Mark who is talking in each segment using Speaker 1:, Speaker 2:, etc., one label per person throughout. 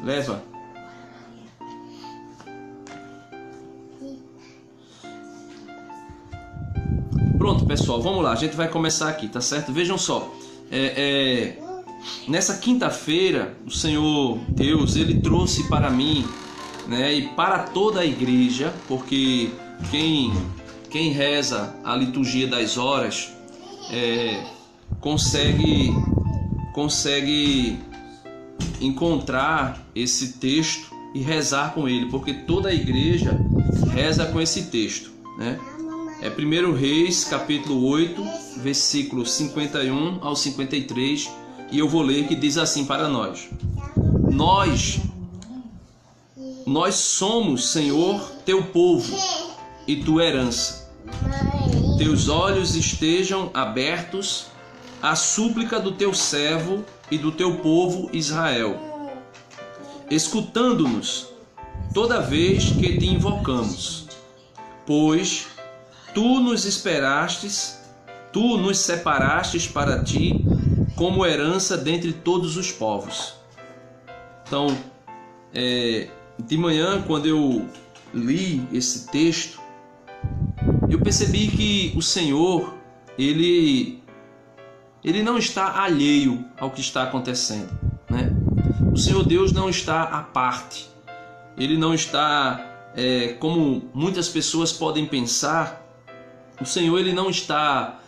Speaker 1: Leva. Pronto, pessoal, vamos lá. A gente vai começar aqui, tá certo? Vejam só. Nessa quinta-feira, o Senhor Deus, Ele trouxe para mim, né, e para toda a igreja, porque quem reza a liturgia das horas consegue encontrar esse texto e rezar com ele, porque toda a igreja reza com esse texto, né? É 1 Reis, capítulo 8, versículos 51 ao 53, e eu vou ler, que diz assim para nós: Nós somos, Senhor, teu povo e tua herança. Teus olhos estejam abertos à súplica do teu servo e do teu povo Israel, escutando-nos toda vez que te invocamos, pois tu nos separastes para ti como herança dentre todos os povos. Então, de manhã, quando eu li esse texto, eu percebi que o Senhor, Ele não está alheio ao que está acontecendo, né? O Senhor Deus não está à parte. Ele não está, como muitas pessoas podem pensar, o Senhor, Ele não está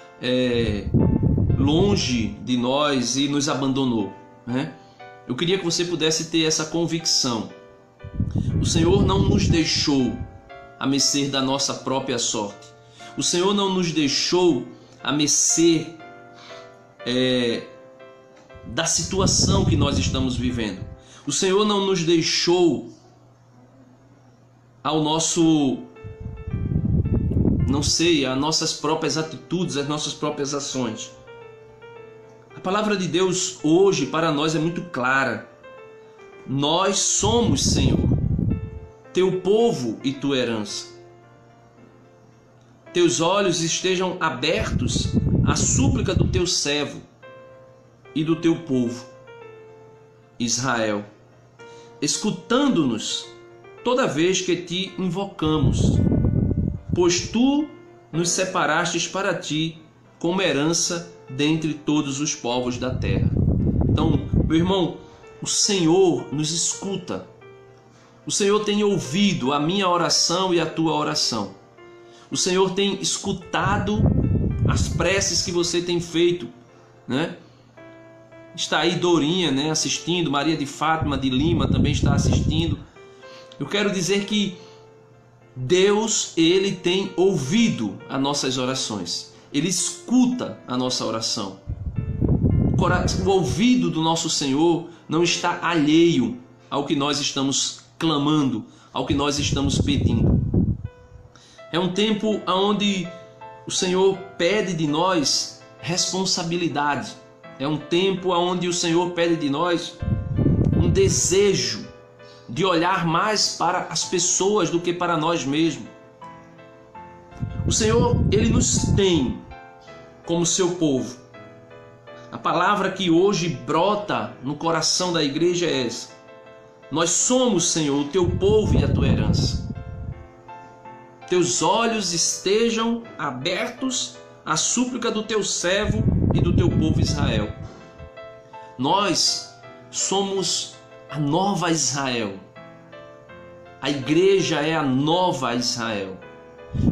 Speaker 1: longe de nós e nos abandonou, né? Eu queria que você pudesse ter essa convicção. O Senhor não nos deixou à mercê da nossa própria sorte. O Senhor não nos deixou à mercê da situação que nós estamos vivendo. O Senhor não nos deixou ao nosso, às nossas próprias atitudes, às nossas próprias ações. A palavra de Deus hoje para nós é muito clara. Nós somos, Senhor, teu povo e tua herança. Teus olhos estejam abertos à súplica do teu servo e do teu povo Israel, escutando-nos toda vez que te invocamos, pois tu nos separastes para ti como herança dentre todos os povos da terra. Então, meu irmão, o Senhor nos escuta. O Senhor tem ouvido a minha oração e a tua oração. O Senhor tem escutado as preces que você tem feito, né? Está aí Dorinha, né, assistindo, Maria de Fátima de Lima também está assistindo. Eu quero dizer que Deus, Ele tem ouvido as nossas orações. Ele escuta a nossa oração. O ouvido do nosso Senhor não está alheio ao que nós estamos clamando, ao que nós estamos pedindo. É um tempo onde o Senhor pede de nós responsabilidade. É um tempo onde o Senhor pede de nós um desejo de olhar mais para as pessoas do que para nós mesmos. O Senhor, Ele nos tem como seu povo. A palavra que hoje brota no coração da igreja é essa: nós somos, Senhor, o teu povo e a tua herança. Teus olhos estejam abertos à súplica do teu servo e do teu povo Israel. Nós somos a nova Israel. A igreja é a nova Israel.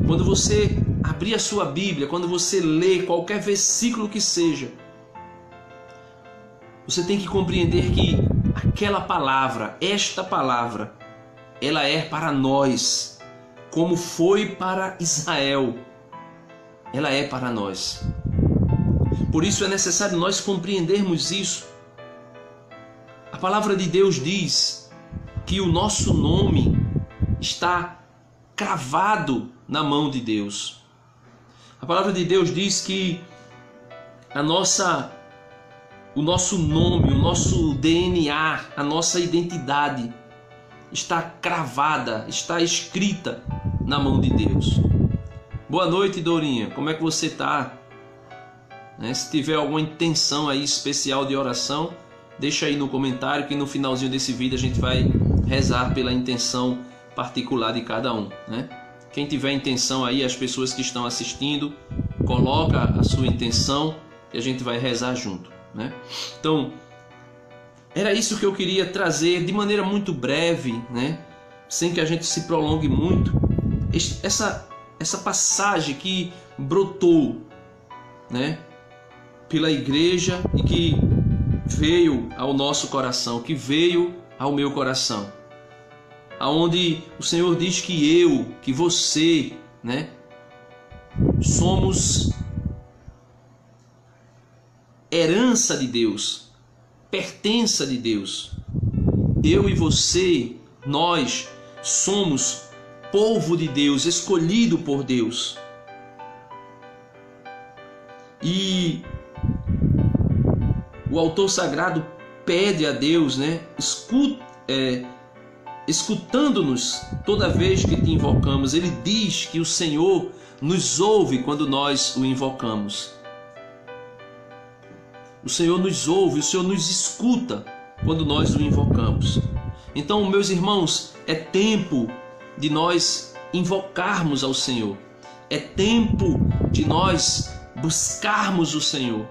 Speaker 1: Quando você abrir a sua Bíblia, quando você lê qualquer versículo que seja, você tem que compreender que aquela palavra, esta palavra, ela é para nós, como foi para Israel. Ela é para nós. Por isso é necessário nós compreendermos isso. A palavra de Deus diz que o nosso nome está cravado na mão de Deus. A palavra de Deus diz que o nosso nome, o nosso DNA, a nossa identidade está cravada, está escrita na mão de Deus. Boa noite, Dorinha. Como é que você está? Se tiver alguma intenção aí especial de oração, deixa aí no comentário que no finalzinho desse vídeo a gente vai rezar pela intenção particular de cada um, né? Quem tiver intenção aí, as pessoas que estão assistindo, coloca a sua intenção e a gente vai rezar junto, né? Então, era isso que eu queria trazer de maneira muito breve, né? Sem que a gente se prolongue muito. Essa passagem que brotou, né, pela igreja e que veio ao nosso coração, que veio ao meu coração, aonde o Senhor diz que você, né, somos herança de Deus, pertença de Deus. Eu e você, nós somos povo de Deus, escolhido por Deus. E o autor sagrado pede a Deus, né, escutando-nos toda vez que te invocamos. Ele diz que o Senhor nos ouve quando nós o invocamos. O Senhor nos ouve, o Senhor nos escuta quando nós o invocamos. Então, meus irmãos, é tempo de nós invocarmos ao Senhor. É tempo de nós buscarmos o Senhor.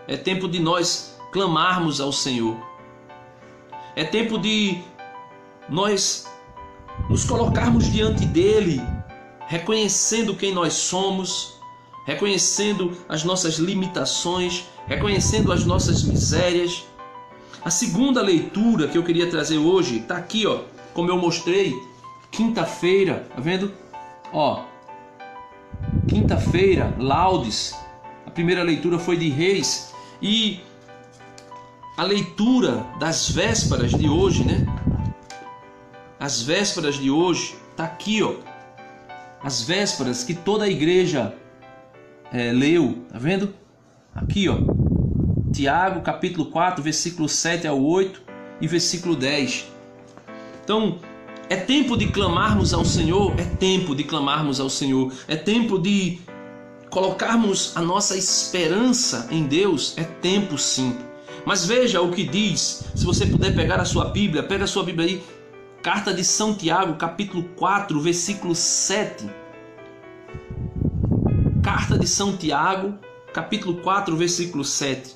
Speaker 1: É tempo de nós clamarmos ao Senhor. É tempo de nós nos colocarmos diante dele, reconhecendo quem nós somos, reconhecendo as nossas limitações, reconhecendo as nossas misérias. A segunda leitura que eu queria trazer hoje está aqui, ó, como eu mostrei, quinta-feira, tá vendo? Ó, quinta-feira, Laudes. A primeira leitura foi de Reis e a leitura das vésperas de hoje, né? As vésperas de hoje tá aqui, ó. As vésperas que toda a igreja leu, tá vendo? Aqui, ó. Tiago, capítulo 4, versículo 7 ao 8 e versículo 10. Então, é tempo de clamarmos ao Senhor, é tempo de clamarmos ao Senhor, é tempo de colocarmos a nossa esperança em Deus, é tempo sim. Mas veja o que diz, se você puder pegar a sua Bíblia, pega a sua Bíblia aí, Carta de São Tiago, capítulo 4, versículo 7. Carta de São Tiago, capítulo 4, versículo 7.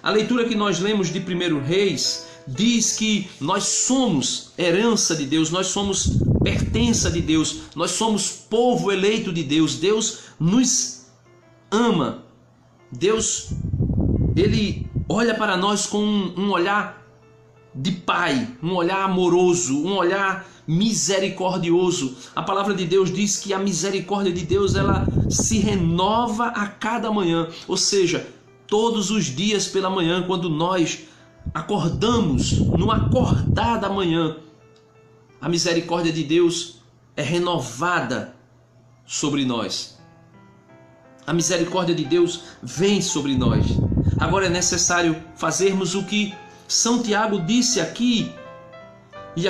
Speaker 1: A leitura que nós lemos de 1 Reis diz que nós somos herança de Deus, nós somos pertença de Deus, nós somos povo eleito de Deus. Deus nos ama. Deus, Ele olha para nós com um olhar de Pai, um olhar amoroso, um olhar misericordioso. A palavra de Deus diz que a misericórdia de Deus, ela se renova a cada manhã, ou seja, todos os dias pela manhã, quando nós acordamos, no acordar da manhã, a misericórdia de Deus é renovada sobre nós. A misericórdia de Deus vem sobre nós. Agora é necessário fazermos o que São Tiago disse aqui, e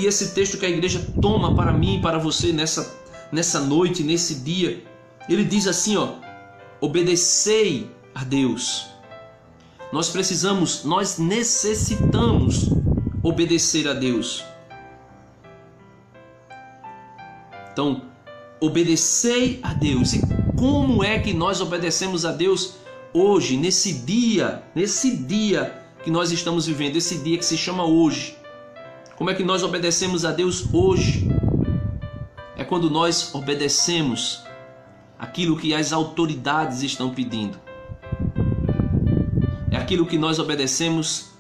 Speaker 1: esse texto que a igreja toma para mim e para você nessa noite, nesse dia. Ele diz assim, ó: obedecei a Deus. Nós necessitamos obedecer a Deus. Então, obedecei a Deus. E como é que nós obedecemos a Deus hoje, nesse dia que nós estamos vivendo, esse dia que se chama hoje? Como é que nós obedecemos a Deus hoje? É quando nós obedecemos aquilo que as autoridades estão pedindo. É aquilo que nós obedecemos,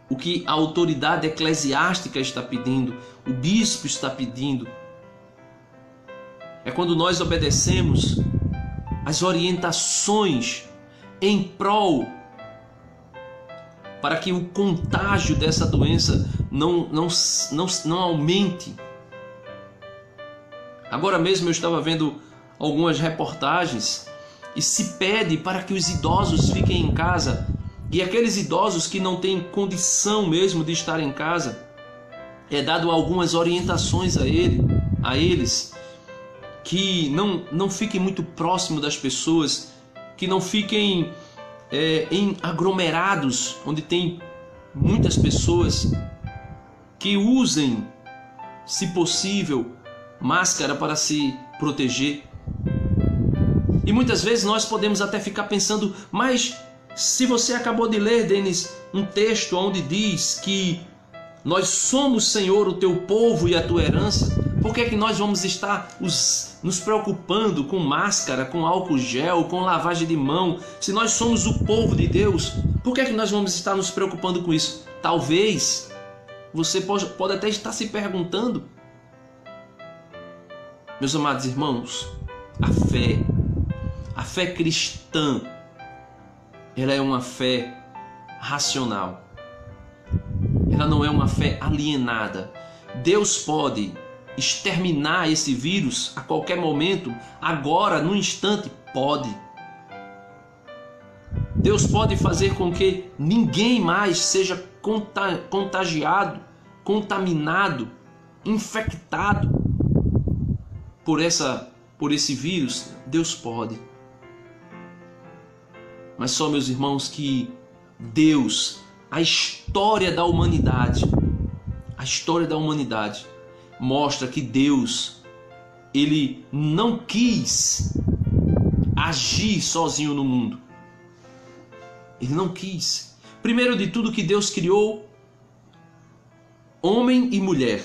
Speaker 1: o que a autoridade eclesiástica está pedindo, o bispo está pedindo. É quando nós obedecemos as orientações em prol para que o contágio dessa doença não aumente. Agora mesmo eu estava vendo algumas reportagens e se pede para que os idosos fiquem em casa, e aqueles idosos que não têm condição mesmo de estar em casa, é dado algumas orientações a eles, que não fiquem muito próximo das pessoas, que não fiquem em aglomerados onde tem muitas pessoas que usem, se possível, máscara para se proteger. E muitas vezes nós podemos até ficar pensando, mas se você acabou de ler, Denis, um texto onde diz que nós somos, Senhor, o teu povo e a tua herança, por que é que nós vamos estar nos preocupando com máscara, com álcool gel, com lavagem de mão? Se nós somos o povo de Deus, por que é que nós vamos estar nos preocupando com isso? Talvez você pode até estar se perguntando, meus amados irmãos, a fé cristã, ela é uma fé racional. Ela não é uma fé alienada. Deus pode exterminar esse vírus a qualquer momento, agora, no instante, pode. Deus pode fazer com que ninguém mais seja contagiado, contaminado, infectado por esse vírus. Deus pode. Mas só, meus irmãos, que Deus, a história da humanidade mostra que Deus, ele não quis agir sozinho no mundo. Ele não quis. Primeiro de tudo, que Deus criou homem e mulher.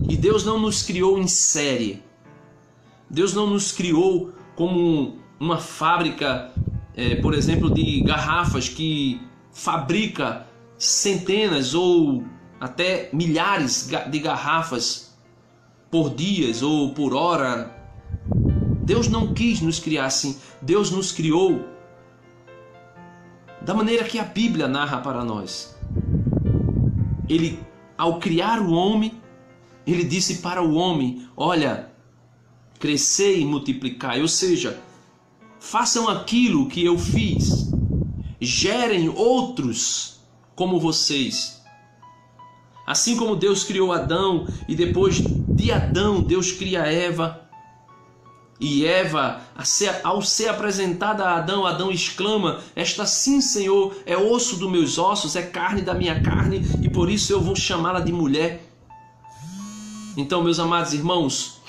Speaker 1: E Deus não nos criou em série. Deus não nos criou como uma fábrica, por exemplo, de garrafas que fabrica centenas ou até milhares de garrafas por dias ou por hora. Deus não quis nos criar assim. Deus nos criou da maneira que a Bíblia narra para nós. Ele, ao criar o homem, ele disse para o homem: olha, crescei e multiplicai, ou seja, façam aquilo que eu fiz, gerem outros como vocês. Assim como Deus criou Adão e depois de Adão Deus cria Eva. E Eva, ao ser apresentada a Adão, Adão exclama: esta sim, Senhor, é osso dos meus ossos, é carne da minha carne, e por isso eu vou chamá-la de mulher. Então, meus amados irmãos,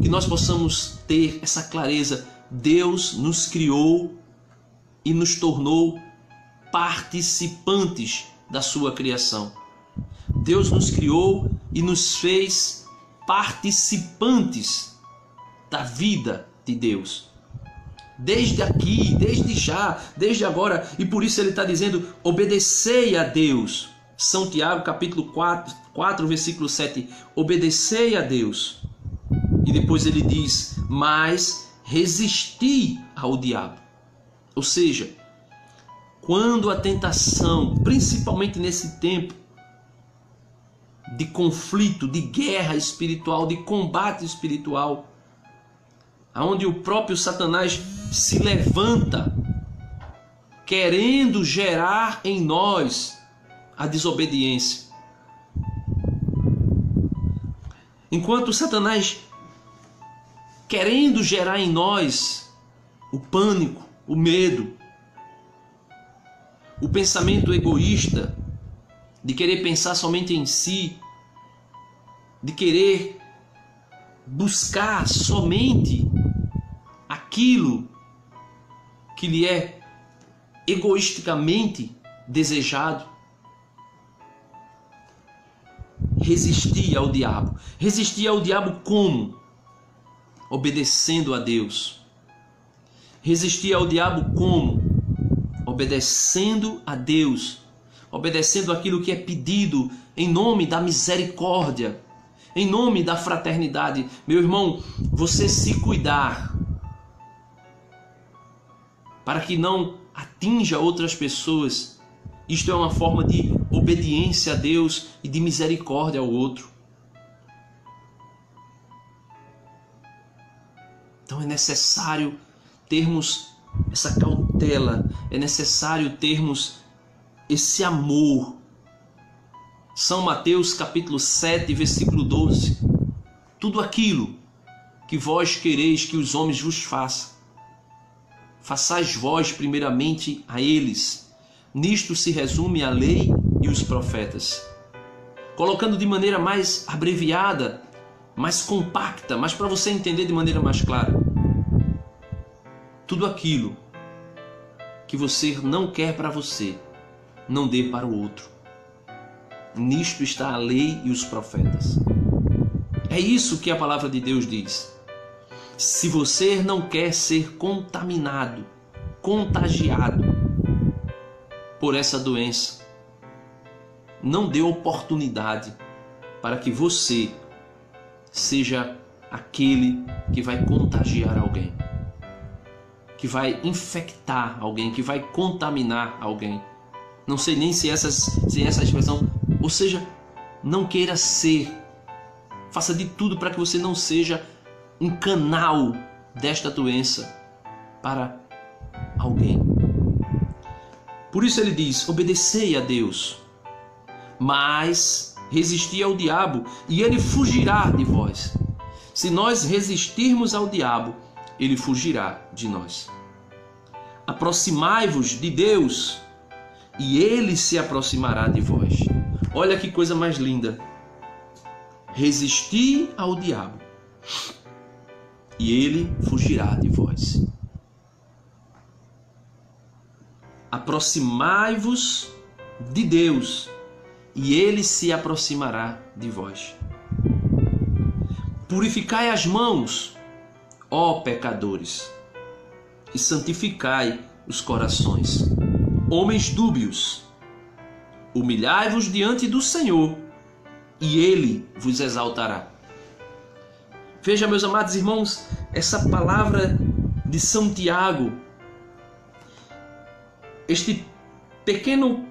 Speaker 1: que nós possamos ter essa clareza. Deus nos criou e nos tornou participantes da sua criação. Deus nos criou e nos fez participantes da vida de Deus. Desde aqui, desde já, desde agora. E por isso ele está dizendo: obedecei a Deus. São Tiago, capítulo 4, versículo 7. Obedecei a Deus. E depois ele diz: mas resisti ao diabo. Ou seja, quando a tentação, principalmente nesse tempo de conflito, de guerra espiritual, de combate espiritual, onde o próprio Satanás se levanta querendo gerar em nós a desobediência. Enquanto Satanás querendo gerar em nós o pânico, o medo, o pensamento egoísta, de querer pensar somente em si, de querer buscar somente aquilo que lhe é egoisticamente desejado. Resistir ao diabo. Resistir ao diabo como? Obedecendo a Deus. Resistir ao diabo como? Obedecendo a Deus. Obedecendo aquilo que é pedido em nome da misericórdia, em nome da fraternidade. Meu irmão, você se cuidar para que não atinja outras pessoas, isto é uma forma de obediência a Deus e de misericórdia ao outro. Então é necessário termos essa cautela, é necessário termos esse amor. São Mateus capítulo 7, versículo 12. Tudo aquilo que vós quereis que os homens vos façam, façais vós primeiramente a eles. Nisto se resume a lei e os profetas. Colocando de maneira mais abreviada, mais compacta, mas para você entender de maneira mais clara. Tudo aquilo que você não quer para você, não dê para o outro. Nisto está a lei e os profetas. É isso que a palavra de Deus diz. Se você não quer ser contaminado, contagiado por essa doença, não dê oportunidade para que você seja aquele que vai contagiar alguém, que vai infectar alguém, que vai contaminar alguém. Não sei nem se essa expressão, ou seja, não queira ser. Faça de tudo para que você não seja um canal desta doença para alguém. Por isso ele diz: obedecei a Deus, mas resisti ao diabo e ele fugirá de vós. Se nós resistirmos ao diabo, ele fugirá de nós. Aproximai-vos de Deus e ele se aproximará de vós. Olha que coisa mais linda. Resisti ao diabo e ele fugirá de vós. Aproximai-vos de Deus e ele se aproximará de vós. Purificai as mãos, ó pecadores, e santificai os corações. Homens dúbios, humilhai-vos diante do Senhor, e Ele vos exaltará. Veja, meus amados irmãos, essa palavra de São Tiago, este pequeno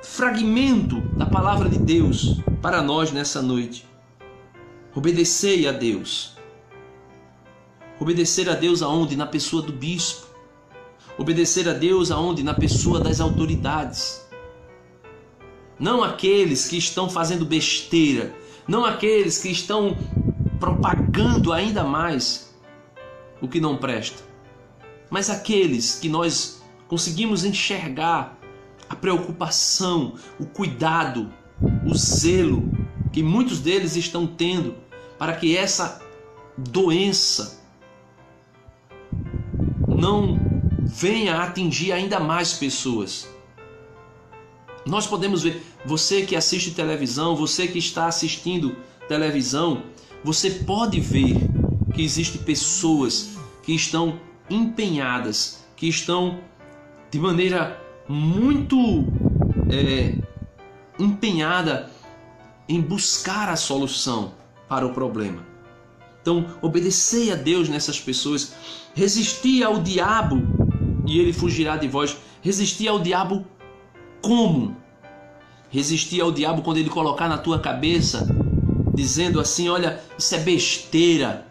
Speaker 1: fragmento da palavra de Deus para nós nessa noite. Obedecei a Deus. Obedecer a Deus aonde? Na pessoa do bispo. Obedecer a Deus aonde? Na pessoa das autoridades. Não aqueles que estão fazendo besteira, não aqueles que estão propagando ainda mais o que não presta, mas aqueles que nós conseguimos enxergar a preocupação, o cuidado, o zelo que muitos deles estão tendo para que essa doença não venha a atingir ainda mais pessoas. Nós podemos ver, você que assiste televisão, você que está assistindo televisão, você pode ver que existem pessoas que estão empenhadas, que estão de maneira muito empenhada em buscar a solução para o problema. Então, obedecei a Deus nessas pessoas, resisti ao diabo e ele fugirá de vós. Resistir ao diabo como? Resistir ao diabo quando ele colocar na tua cabeça, dizendo assim: olha, isso é besteira,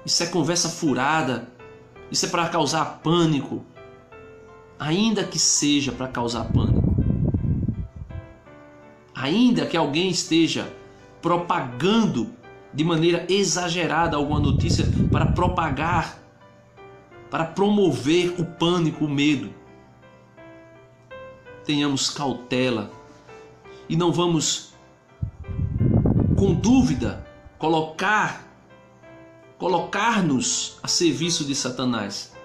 Speaker 1: isso é conversa furada, isso é para causar pânico. Ainda que seja para causar pânico, ainda que alguém esteja propagando de maneira exagerada alguma notícia para propagar, para promover o pânico, o medo, tenhamos cautela e não vamos com dúvida colocar-nos a serviço de Satanás.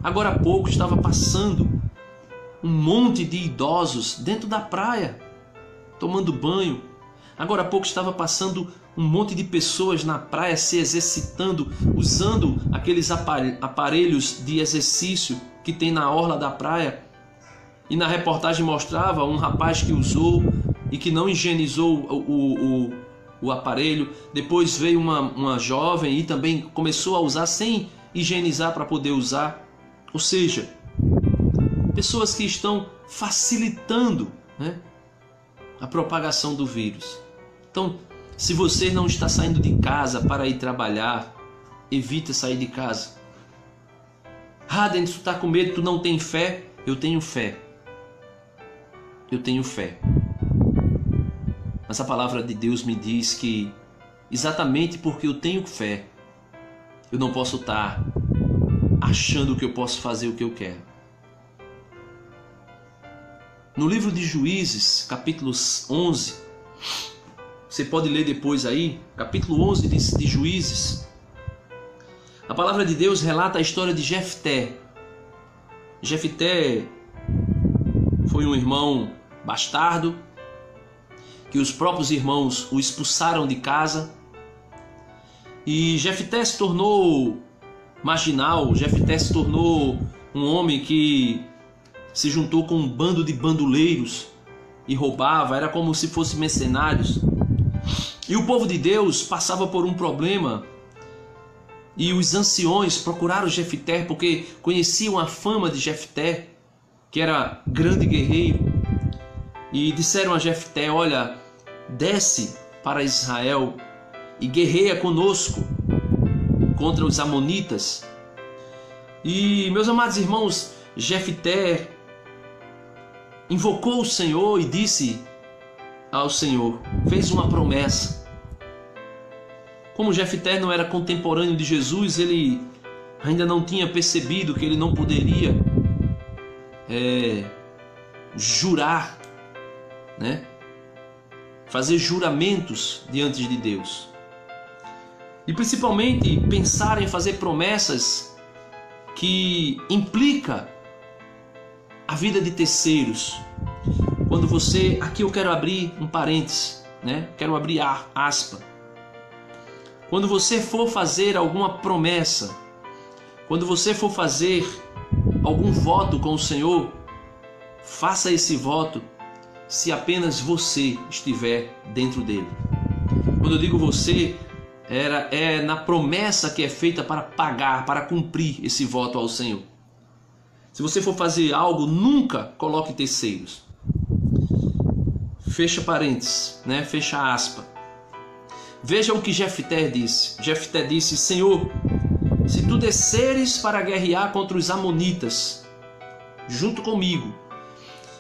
Speaker 1: Agora há pouco estava passando um monte de idosos dentro da praia, tomando banho. Agora há pouco estava passando um monte de pessoas na praia se exercitando, usando aqueles aparelhos de exercício que tem na orla da praia. E na reportagem mostrava um rapaz que usou e que não higienizou o aparelho. Depois veio uma jovem e também começou a usar sem higienizar para poder usar. Ou seja, pessoas que estão facilitando, né, a propagação do vírus. Então, se você não está saindo de casa para ir trabalhar, evita sair de casa. Denis, tu está com medo, tu não tem fé? Eu tenho fé. Eu tenho fé. Mas a palavra de Deus me diz que exatamente porque eu tenho fé, eu não posso estar achando que eu posso fazer o que eu quero. No livro de Juízes, capítulo 11, você pode ler depois aí, capítulo 11 de Juízes, a palavra de Deus relata a história de Jefté. Jefté foi um irmão bastardo, que os próprios irmãos o expulsaram de casa. E Jefté se tornou marginal, Jefté se tornou um homem que se juntou com um bando de bandoleiros e roubava, era como se fossem mercenários. E o povo de Deus passava por um problema, e os anciões procuraram Jefté porque conheciam a fama de Jefté, que era grande guerreiro, e disseram a Jefté: olha, desce para Israel e guerreia conosco contra os amonitas. E, meus amados irmãos, Jefté invocou o Senhor e disse ao Senhor, fez uma promessa. Como Jefté não era contemporâneo de Jesus, ele ainda não tinha percebido que ele não poderia jurar, né? Fazer juramentos diante de Deus. E principalmente pensar em fazer promessas que implica a vida de terceiros. Quando você, aqui eu quero abrir um parênteses, né? Quero abrir aspa. Quando você for fazer alguma promessa, quando você for fazer algum voto com o Senhor, faça esse voto se apenas você estiver dentro dele. Quando eu digo você, é na promessa que é feita para pagar, para cumprir esse voto ao Senhor. Se você for fazer algo, nunca coloque terceiros. Fecha parênteses, né? Fecha aspa. Veja o que Jefté disse. Jefté disse: Senhor, se tu desceres para guerrear contra os amonitas, junto comigo,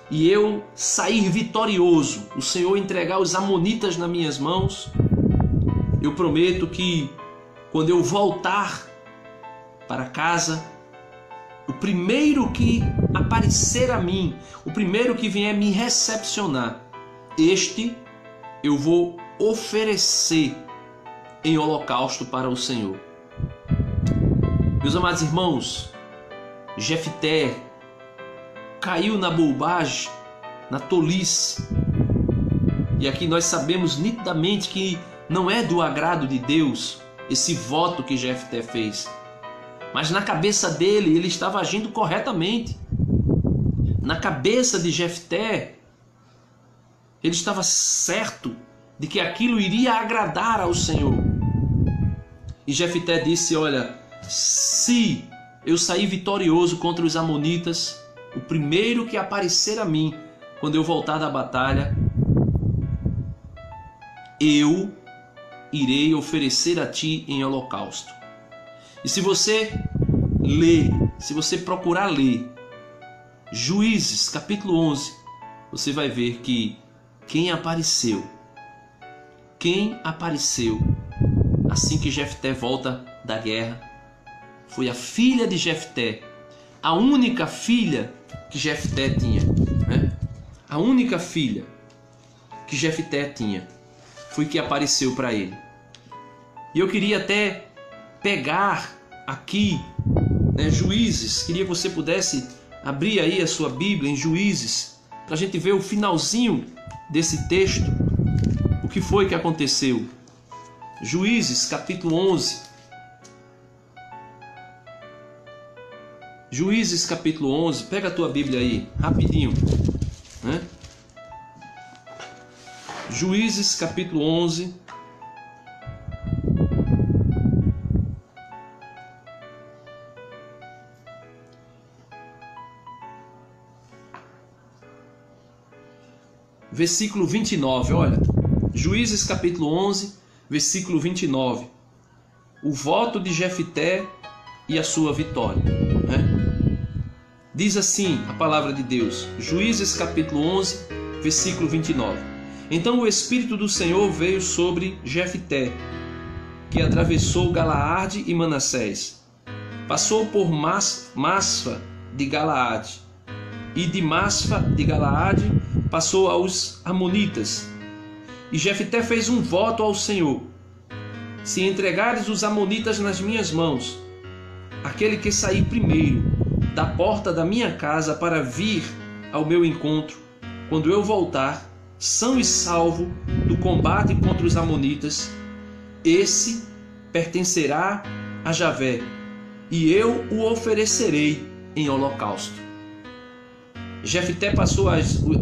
Speaker 1: e eu sair vitorioso, o Senhor entregar os amonitas nas minhas mãos, eu prometo que quando eu voltar para casa, o primeiro que aparecer a mim, o primeiro que vier me recepcionar, este eu vou oferecer em holocausto para o Senhor. Meus amados irmãos, Jefté caiu na bobagem, na tolice. E aqui nós sabemos nitidamente que não é do agrado de Deus esse voto que Jefté fez. Mas na cabeça dele, ele estava agindo corretamente. Na cabeça de Jefté, ele estava certo de que aquilo iria agradar ao Senhor. E Jefté disse: olha, se eu sair vitorioso contra os amonitas, o primeiro que aparecer a mim, quando eu voltar da batalha, eu irei oferecer a ti em holocausto. E se você ler, se você procurar ler Juízes capítulo 11, você vai ver que quem apareceu assim que Jefté volta da guerra foi a filha de Jefté, a única filha que Jefté tinha, né? A única filha que Jefté tinha foi que apareceu para ele. E eu queria até pegar aqui, né, Juízes, queria que você pudesse abrir aí a sua Bíblia em Juízes, para a gente ver o finalzinho desse texto, o que foi que aconteceu. Juízes capítulo 11. Juízes capítulo 11, pega a tua Bíblia aí, rapidinho, né? Juízes capítulo 11, versículo 29, olha, Juízes capítulo 11, versículo 29, o voto de Jefté e a sua vitória, né? Diz assim a palavra de Deus, Juízes capítulo 11, versículo 29. Então o Espírito do Senhor veio sobre Jefté, que atravessou Galaade e Manassés, passou por Masfa de Galaade, e de Masfa de Galaade passou aos Amonitas. E Jefté fez um voto ao Senhor: se entregares os Amonitas nas minhas mãos, aquele que sair primeiro da porta da minha casa para vir ao meu encontro, quando eu voltar, são e salvo do combate contra os Amonitas, esse pertencerá a Javé, e eu o oferecerei em holocausto. Jefté passou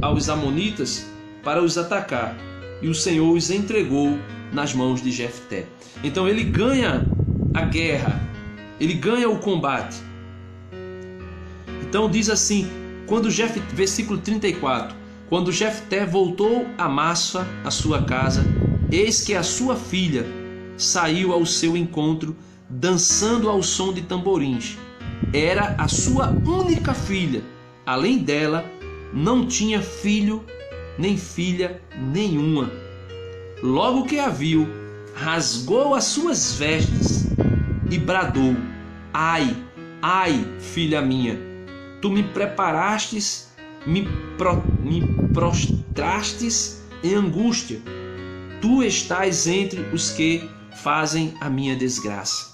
Speaker 1: aos Amonitas para os atacar, e o Senhor os entregou nas mãos de Jefté. Então ele ganha a guerra, ele ganha o combate. Então diz assim, versículo 34, quando Jefté voltou a Masfa, a sua casa, eis que a sua filha saiu ao seu encontro, dançando ao som de tamborins. Era a sua única filha. Além dela, não tinha filho nem filha nenhuma. Logo que a viu, rasgou as suas vestes e bradou: ai, ai, filha minha, tu me preparastes, me prostrastes em angústia. Tu estás entre os que fazem a minha desgraça.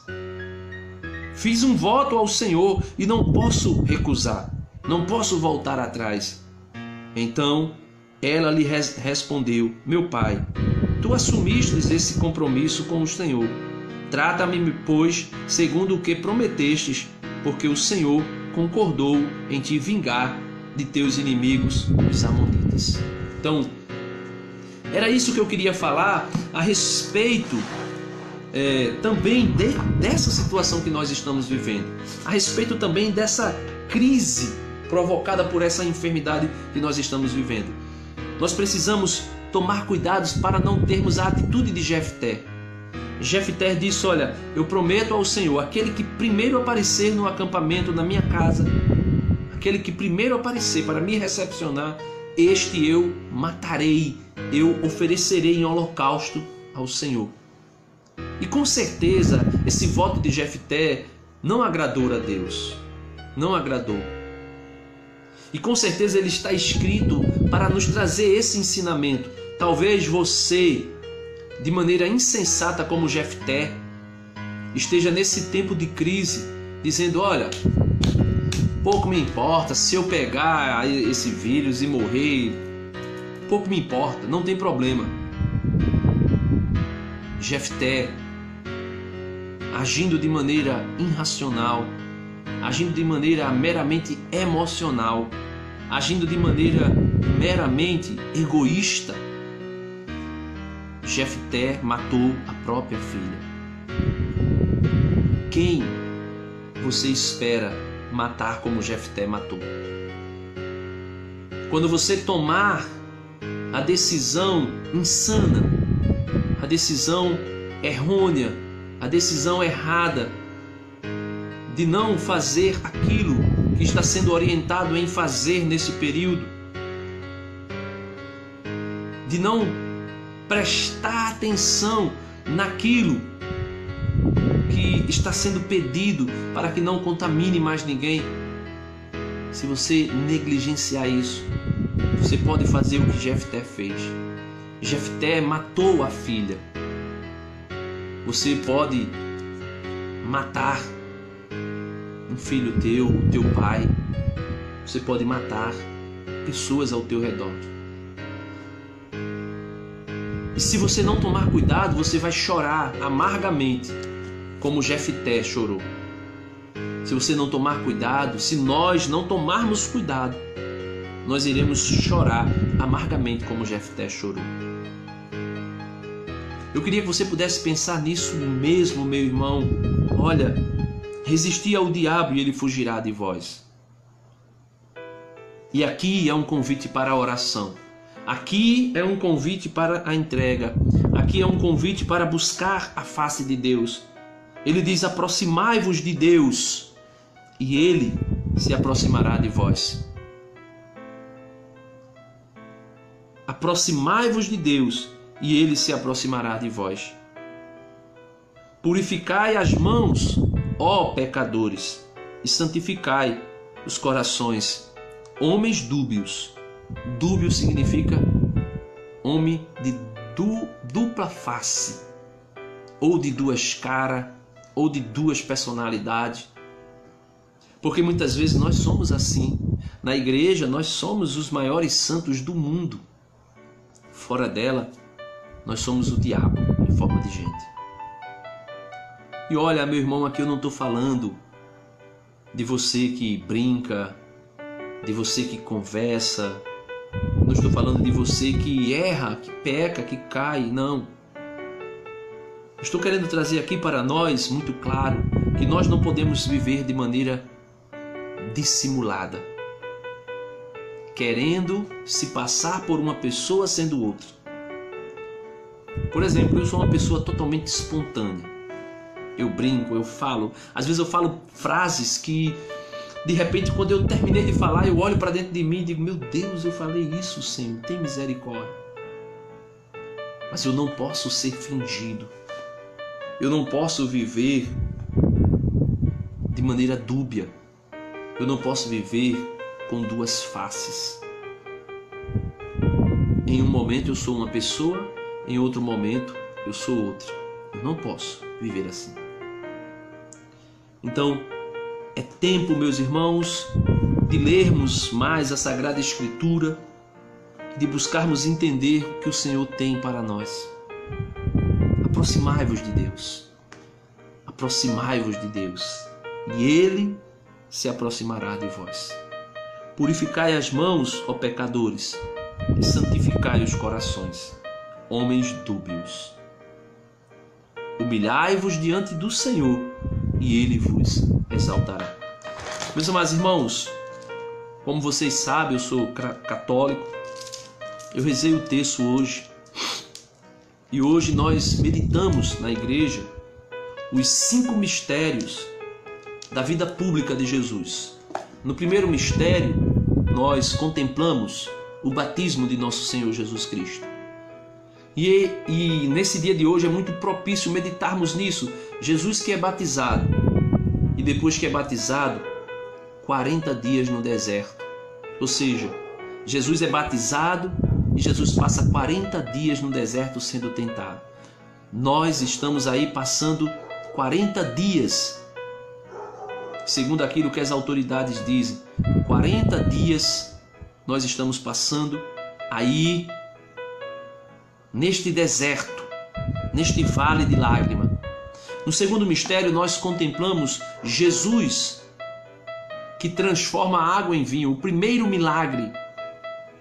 Speaker 1: Fiz um voto ao Senhor e não posso recusar, não posso voltar atrás. Então ela lhe respondeu: meu pai, tu assumistes esse compromisso com o Senhor. Trata-me, pois, segundo o que prometestes, porque o Senhor concordou em te vingar de teus inimigos, os Amonitas. Então, era isso que eu queria falar a respeito também dessa situação que nós estamos vivendo, a respeito também dessa crise provocada por essa enfermidade que nós estamos vivendo. Nós precisamos tomar cuidados para não termos a atitude de Jefté. Jefté disse: olha, eu prometo ao Senhor, aquele que primeiro aparecer no acampamento na minha casa, aquele que primeiro aparecer para me recepcionar, este eu matarei, eu oferecerei em holocausto ao Senhor. E com certeza esse voto de Jefté não agradou a Deus, não agradou. E com certeza ele está escrito para nos trazer esse ensinamento. Talvez você, de maneira insensata como Jefté, esteja nesse tempo de crise dizendo: olha, pouco me importa se eu pegar esse vírus e morrer, pouco me importa, não tem problema. Jefté, agindo de maneira irracional, agindo de maneira meramente emocional, agindo de maneira meramente egoísta, Jefté matou a própria filha. Quem você espera matar como Jefté matou? Quando você tomar a decisão insana, a decisão errônea, a decisão errada de não fazer aquilo que está sendo orientado em fazer nesse período, de não prestar atenção naquilo que está sendo pedido para que não contamine mais ninguém. Se você negligenciar isso, você pode fazer o que Jefté fez. Jefté matou a filha. Você pode matar um filho teu, o teu pai. Você pode matar pessoas ao teu redor. E se você não tomar cuidado, você vai chorar amargamente, como Jefté chorou. Se você não tomar cuidado, se nós não tomarmos cuidado, nós iremos chorar amargamente como Jefté chorou. Eu queria que você pudesse pensar nisso mesmo, meu irmão. Olha, resisti ao diabo e ele fugirá de vós. E aqui é um convite para a oração. Aqui é um convite para a entrega. Aqui é um convite para buscar a face de Deus. Ele diz: aproximai-vos de Deus e Ele se aproximará de vós. Aproximai-vos de Deus e Ele se aproximará de vós. Purificai as mãos ó pecadores, e santificai os corações, homens dúbios. Dúbio significa homem de dupla face, ou de duas caras, ou de duas personalidades. Porque muitas vezes nós somos assim. Na igreja nós somos os maiores santos do mundo. Fora dela, nós somos o diabo em forma de gente. E olha, meu irmão, aqui eu não estou falando de você que brinca, de você que conversa, não estou falando de você que erra, que peca, que cai, não. Estou querendo trazer aqui para nós, muito claro, que nós não podemos viver de maneira dissimulada, querendo se passar por uma pessoa sendo outra. Por exemplo, eu sou uma pessoa totalmente espontânea. Eu brinco, eu falo. Às vezes eu falo frases que, de repente, quando eu terminei de falar, eu olho para dentro de mim e digo: meu Deus, eu falei isso, Senhor, tem misericórdia. Mas eu não posso ser fingido. Eu não posso viver de maneira dúbia. Eu não posso viver com duas faces. Em um momento eu sou uma pessoa, em outro momento eu sou outra. Eu não posso viver assim. Então, é tempo, meus irmãos, de lermos mais a Sagrada Escritura, de buscarmos entender o que o Senhor tem para nós. Aproximai-vos de Deus. Aproximai-vos de Deus. E Ele se aproximará de vós. Purificai as mãos, ó pecadores, e santificai os corações, homens dúbios. Humilhai-vos diante do Senhor, e Ele vos exaltará. Meus amados irmãos, como vocês sabem, eu sou católico. Eu rezei o terço hoje. E hoje nós meditamos na igreja os 5 mistérios da vida pública de Jesus. No primeiro mistério, nós contemplamos o batismo de nosso Senhor Jesus Cristo. E nesse dia de hoje é muito propício meditarmos nisso. Jesus que é batizado, e depois que é batizado, 40 dias no deserto. Ou seja, Jesus é batizado e Jesus passa 40 dias no deserto sendo tentado. Nós estamos aí passando 40 dias, segundo aquilo que as autoridades dizem. 40 dias nós estamos passando aí neste deserto, neste vale de lágrima. No segundo mistério nós contemplamos Jesus que transforma a água em vinho, o primeiro milagre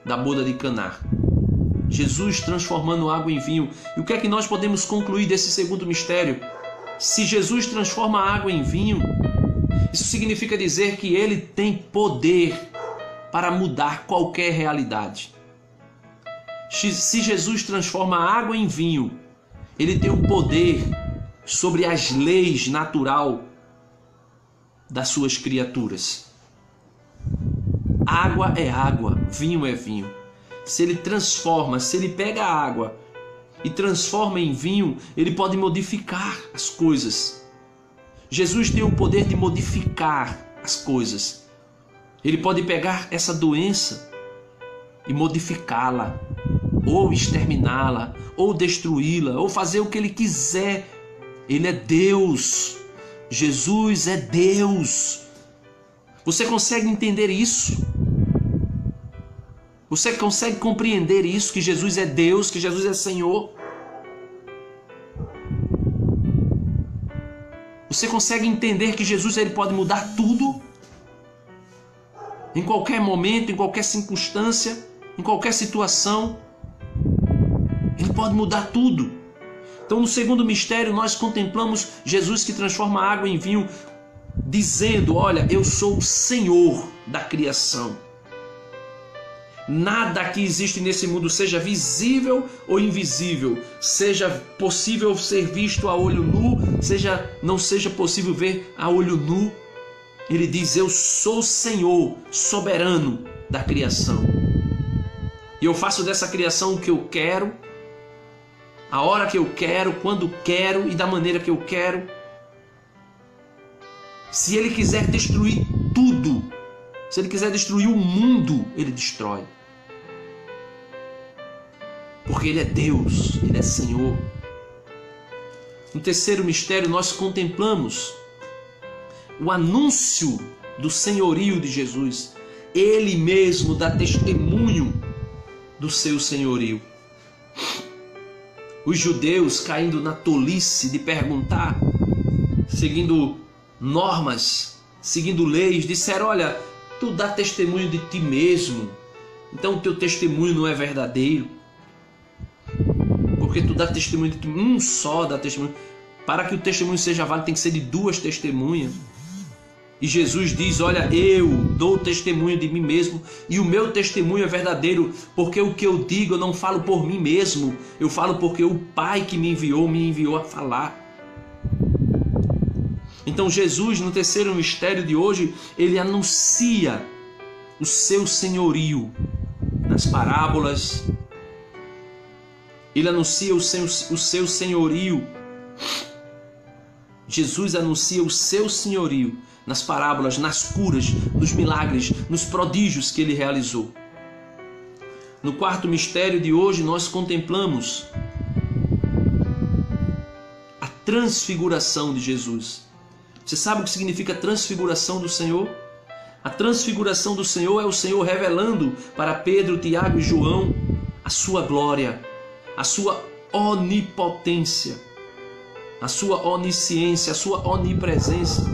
Speaker 1: da boda de Caná. Jesus transformando água em vinho. E o que é que nós podemos concluir desse segundo mistério? Se Jesus transforma a água em vinho, isso significa dizer que Ele tem poder para mudar qualquer realidade. Se Jesus transforma a água em vinho, Ele tem o poder sobre as leis natural das suas criaturas. Água é água, vinho é vinho. Se Ele transforma, se Ele pega a água e transforma em vinho, Ele pode modificar as coisas. Jesus tem o poder de modificar as coisas. Ele pode pegar essa doença e modificá-la, ou exterminá-la, ou destruí-la, ou fazer o que Ele quiser. Ele é Deus. Jesus é Deus. Você consegue entender isso? Você consegue compreender isso? Que Jesus é Deus, que Jesus é Senhor? Você consegue entender que Jesus ele pode mudar tudo? Em qualquer momento, em qualquer circunstância, em qualquer situação. Ele pode mudar tudo. Então, no segundo mistério, nós contemplamos Jesus que transforma a água em vinho, dizendo: olha, eu sou o Senhor da criação. Nada que existe nesse mundo, seja visível ou invisível, seja possível ser visto a olho nu, não seja possível ver a olho nu, Ele diz: eu sou o Senhor soberano da criação. E eu faço dessa criação o que eu quero, a hora que eu quero, quando quero e da maneira que eu quero. Se ele quiser destruir tudo, se ele quiser destruir o mundo, ele destrói. Porque ele é Deus, ele é Senhor. No terceiro mistério, nós contemplamos o anúncio do senhorio de Jesus. Ele mesmo dá testemunho do seu senhorio. Os judeus, caindo na tolice de perguntar, seguindo normas, seguindo leis, disseram: olha, tu dá testemunho de ti mesmo, então o teu testemunho não é verdadeiro. Porque tu dá testemunho de ti, um só dá testemunho. Para que o testemunho seja válido, tem que ser de duas testemunhas. E Jesus diz: olha, eu dou testemunho de mim mesmo, e o meu testemunho é verdadeiro, porque o que eu digo eu não falo por mim mesmo, eu falo porque o Pai que me enviou a falar. Então Jesus, no terceiro mistério de hoje, ele anuncia o seu senhorio nas parábolas. Ele anuncia o seu senhorio. Jesus anuncia o seu senhorio nas parábolas, nas curas, nos milagres, nos prodígios que ele realizou. No quarto mistério de hoje, nós contemplamos a transfiguração de Jesus. Você sabe o que significa a transfiguração do Senhor? A transfiguração do Senhor é o Senhor revelando para Pedro, Tiago e João a sua glória, a sua onipotência, a sua onisciência, a sua onipresença.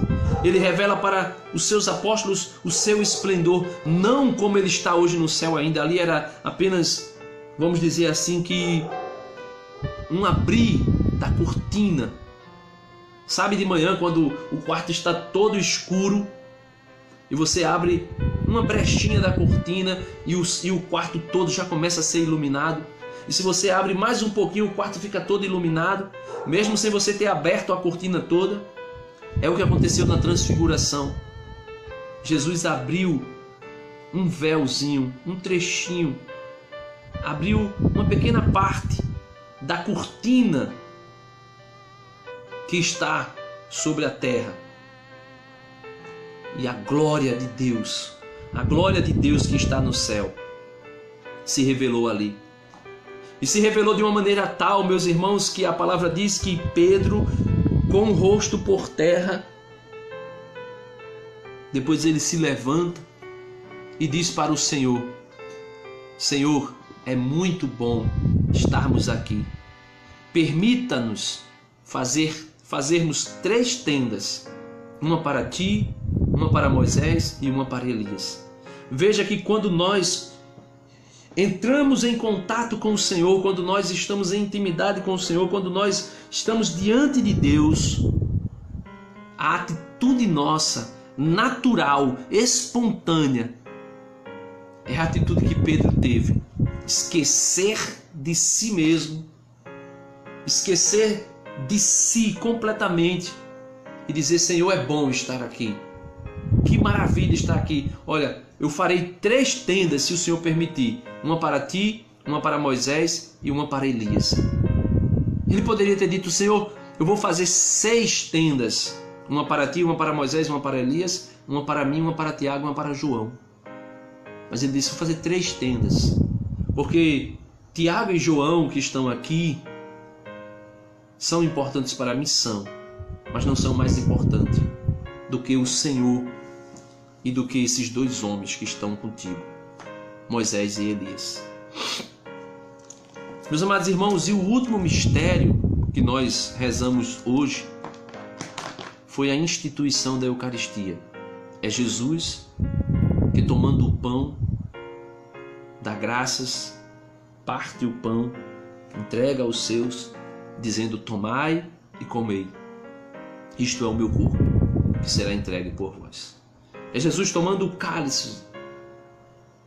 Speaker 1: Ele revela para os seus apóstolos o seu esplendor, não como ele está hoje no céu ainda. Ali era apenas, vamos dizer assim, que um abrir da cortina. Sabe, de manhã, quando o quarto está todo escuro e você abre uma brechinha da cortina e o quarto todo já começa a ser iluminado. E se você abre mais um pouquinho, o quarto fica todo iluminado, mesmo sem você ter aberto a cortina toda. É o que aconteceu na transfiguração. Jesus abriu um véuzinho, um trechinho, abriu uma pequena parte da cortina que está sobre a terra. E a glória de Deus que está no céu, se revelou ali. E se revelou de uma maneira tal, meus irmãos, que a palavra diz que Pedro, com o rosto por terra, depois ele se levanta e diz para o Senhor: Senhor, é muito bom estarmos aqui. Permita-nos fazermos 3 tendas, uma para ti, uma para Moisés e uma para Elias. Veja que quando nós entramos em contato com o Senhor, quando nós estamos em intimidade com o Senhor, quando nós estamos diante de Deus, a atitude nossa, natural, espontânea, é a atitude que Pedro teve. Esquecer de si mesmo, esquecer de si completamente e dizer: Senhor, é bom estar aqui. Que maravilha estar aqui. Olha, eu farei 3 tendas se o Senhor permitir. Uma para ti, uma para Moisés e uma para Elias. Ele poderia ter dito: Senhor, eu vou fazer 6 tendas. Uma para ti, uma para Moisés, uma para Elias, uma para mim, uma para Tiago, uma para João. Mas ele disse: vou fazer 3 tendas. Porque Tiago e João, que estão aqui, são importantes para mim, são. Mas não são mais importantes do que o Senhor e do que esses 2 homens que estão contigo, Moisés e Elias. Meus amados irmãos, e o último mistério que nós rezamos hoje foi a instituição da Eucaristia. É Jesus que, tomando o pão, dá graças, parte o pão, entrega aos seus, dizendo: tomai e comei. Isto é o meu corpo, que será entregue por vós. É Jesus tomando o cálice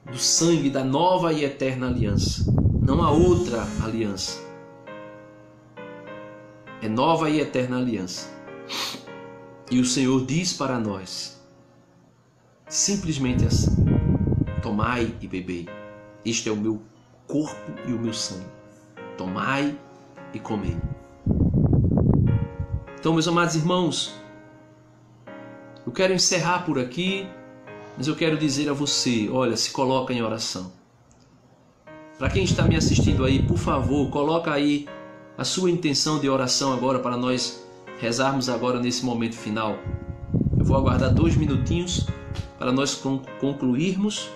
Speaker 1: do sangue da nova e eterna aliança. Não há outra aliança. É nova e eterna aliança. E o Senhor diz para nós, simplesmente assim: tomai e bebei. Este é o meu corpo e o meu sangue. Tomai e comei. Então, meus amados irmãos, Eu quero encerrar por aqui, mas eu quero dizer a você, olha, se coloca em oração. Para quem está me assistindo aí, por favor, coloca aí a sua intenção de oração agora para nós rezarmos agora nesse momento final. Eu vou aguardar 2 minutinhos para nós concluirmos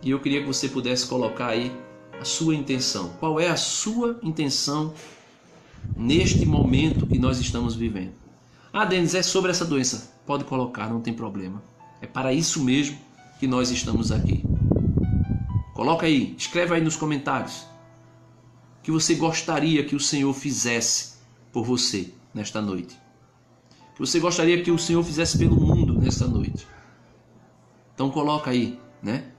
Speaker 1: e eu queria que você pudesse colocar aí a sua intenção. Qual é a sua intenção neste momento que nós estamos vivendo? Ah, Denis, é sobre essa doença. Pode colocar, não tem problema. É para isso mesmo que nós estamos aqui. Coloca aí, escreve aí nos comentários o que você gostaria que o Senhor fizesse por você nesta noite. O que você gostaria que o Senhor fizesse pelo mundo nesta noite. Então coloca aí, né?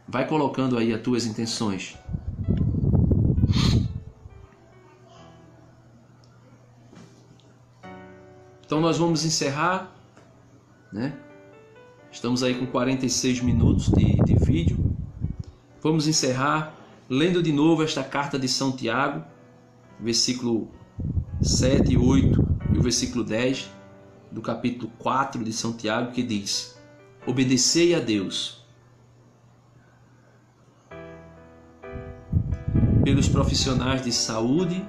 Speaker 1: Vai colocando aí as tuas intenções. Então nós vamos encerrar, né? Estamos aí com 46 minutos de vídeo. Vamos encerrar lendo de novo esta carta de São Tiago, versículo 7 e 8 e o versículo 10 do capítulo 4 de São Tiago, que diz: obedecei a Deus pelos profissionais de saúde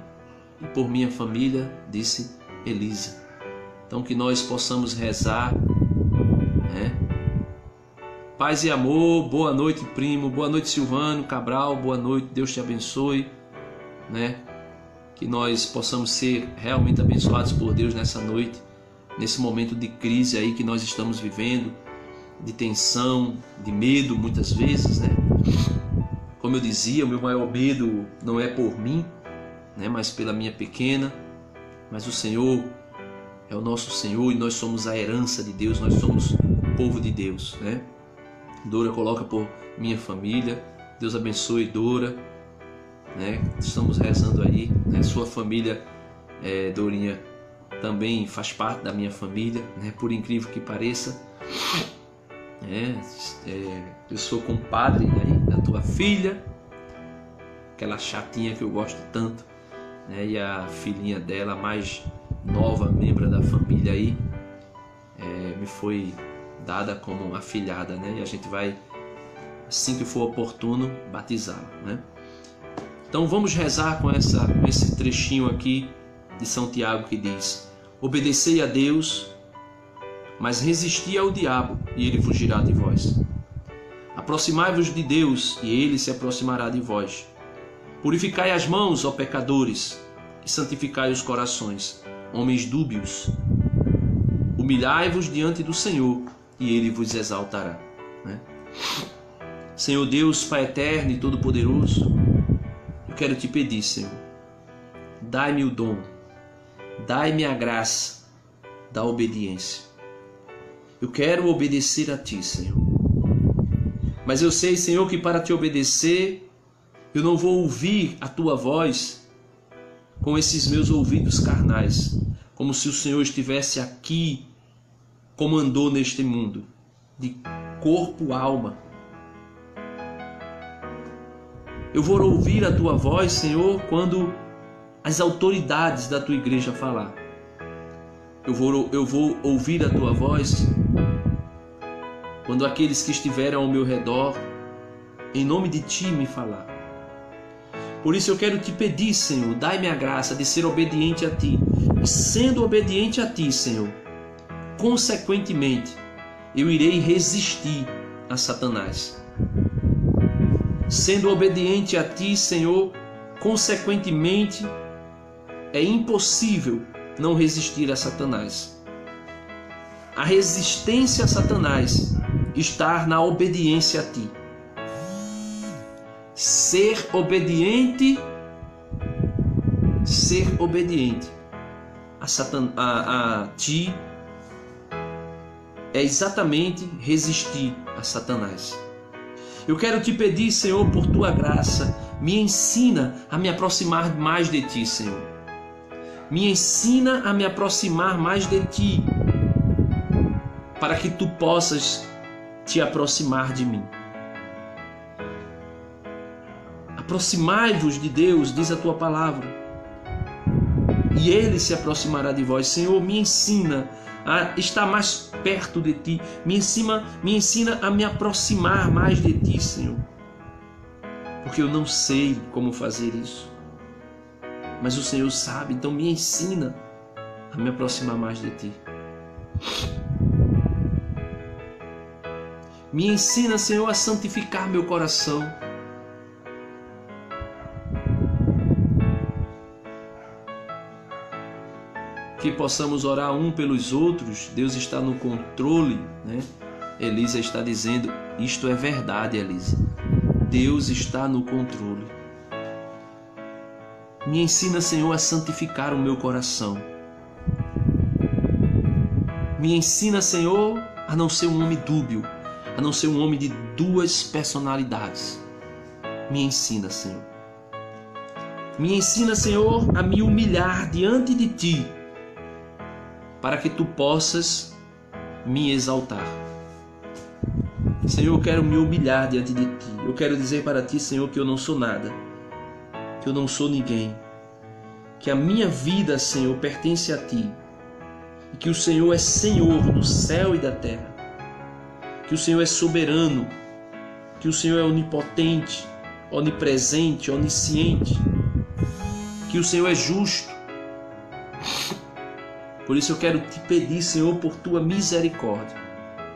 Speaker 1: e por minha família, disse Elisa. Então que nós possamos rezar, né? Paz e amor, boa noite, primo, boa noite, Silvano Cabral, boa noite, Deus te abençoe, né? Que nós possamos ser realmente abençoados por Deus nessa noite, nesse momento de crise aí que nós estamos vivendo, de tensão, de medo muitas vezes, né? Como eu dizia, o meu maior medo não é por mim, né? Mas pela minha pequena, mas o Senhor é o nosso Senhor e nós somos a herança de Deus, nós somos o povo de Deus, né? Dora coloca por minha família, Deus abençoe Dora, né? Estamos rezando aí, né? Sua família, Dorinha, também faz parte da minha família, né? Por incrível que pareça, eu sou compadre aí da tua filha, aquela chatinha que eu gosto tanto, né? E a filhinha dela, mais nova membro da família aí, me foi dada como afilhada, né? E a gente vai, assim que for oportuno, batizá-la, né? Então vamos rezar com esse trechinho aqui de São Tiago que diz: obedecei a Deus, mas resisti ao diabo e ele fugirá de vós. Aproximai-vos de Deus e ele se aproximará de vós. Purificai as mãos, ó pecadores, e santificai os corações, homens dúbios. Humilhai-vos diante do Senhor e ele vos exaltará, né? Senhor Deus, Pai eterno e todo-poderoso, eu quero te pedir, Senhor, dai-me o dom, dai-me a graça da obediência. Eu quero obedecer a ti, Senhor. Mas eu sei, Senhor, que para te obedecer, eu não vou ouvir a tua voz com esses meus ouvidos carnais, como se o Senhor estivesse aqui, comandou neste mundo, de corpo, alma. Eu vou ouvir a tua voz, Senhor, quando as autoridades da tua igreja falar. Eu vou ouvir a tua voz quando aqueles que estiverem ao meu redor, em nome de ti, me falar. Por isso eu quero te pedir, Senhor, dai-me a graça de ser obediente a ti. E sendo obediente a ti, Senhor, consequentemente, eu irei resistir a Satanás. Sendo obediente a ti, Senhor, consequentemente, é impossível não resistir a Satanás. A resistência a Satanás está na obediência a ti. Ser obediente a ti é exatamente resistir a Satanás. Eu quero te pedir, Senhor, por tua graça, me ensina a me aproximar mais de ti, Senhor. Me ensina a me aproximar mais de ti, para que tu possas te aproximar de mim. Aproximai-vos de Deus, diz a tua palavra, e ele se aproximará de vós. Senhor, me ensina a estar mais perto de Ti. Me ensina a me aproximar mais de Ti, Senhor. Porque eu não sei como fazer isso. Mas o Senhor sabe, então me ensina a me aproximar mais de Ti. Me ensina, Senhor, a santificar meu coração. Que possamos orar um pelos outros. Deus está no controle, né? Elisa está dizendo, isto é verdade, Elisa. Deus está no controle. Me ensina, Senhor, a santificar o meu coração. Me ensina, Senhor, a não ser um homem dúbio, a não ser um homem de duas personalidades. Me ensina, Senhor. Me ensina, Senhor, a me humilhar diante de Ti, para que Tu possas me exaltar. Senhor, eu quero me humilhar diante de Ti. Eu quero dizer para Ti, Senhor, que eu não sou nada, que eu não sou ninguém, que a minha vida, Senhor, pertence a Ti, e que o Senhor é Senhor do céu e da terra, que o Senhor é soberano, que o Senhor é onipotente, onipresente, onisciente, que o Senhor é justo. Por isso eu quero Te pedir, Senhor, por Tua misericórdia.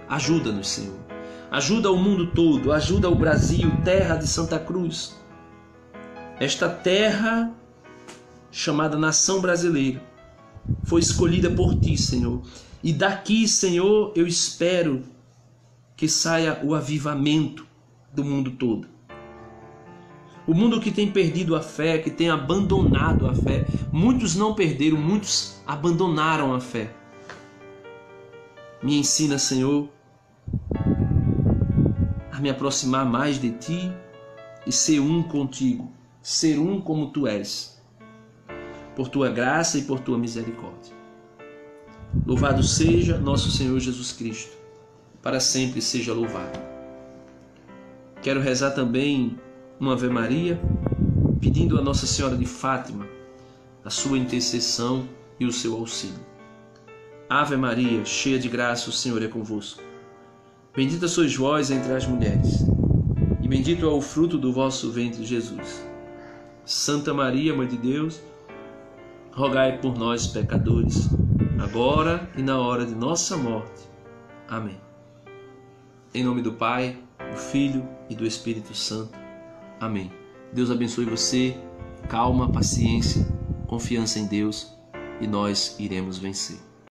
Speaker 1: Ajuda-nos, Senhor. Ajuda o mundo todo, ajuda o Brasil, terra de Santa Cruz. Esta terra chamada Nação Brasileira foi escolhida por Ti, Senhor. E daqui, Senhor, eu espero que saia o avivamento do mundo todo. O mundo que tem perdido a fé, que tem abandonado a fé. Muitos não perderam, muitos abandonaram a fé. Me ensina, Senhor, a me aproximar mais de Ti e ser um contigo, ser um como Tu és, por Tua graça e por Tua misericórdia. Louvado seja nosso Senhor Jesus Cristo, para sempre seja louvado. Quero rezar também uma Ave Maria, pedindo a Nossa Senhora de Fátima a sua intercessão e o seu auxílio. Ave Maria, cheia de graça, o Senhor é convosco. Bendita sois vós entre as mulheres, e bendito é o fruto do vosso ventre, Jesus. Santa Maria, Mãe de Deus, rogai por nós, pecadores, agora e na hora de nossa morte. Amém. Em nome do Pai, do Filho e do Espírito Santo. Amém. Deus abençoe você. Calma, paciência, confiança em Deus, e nós iremos vencer.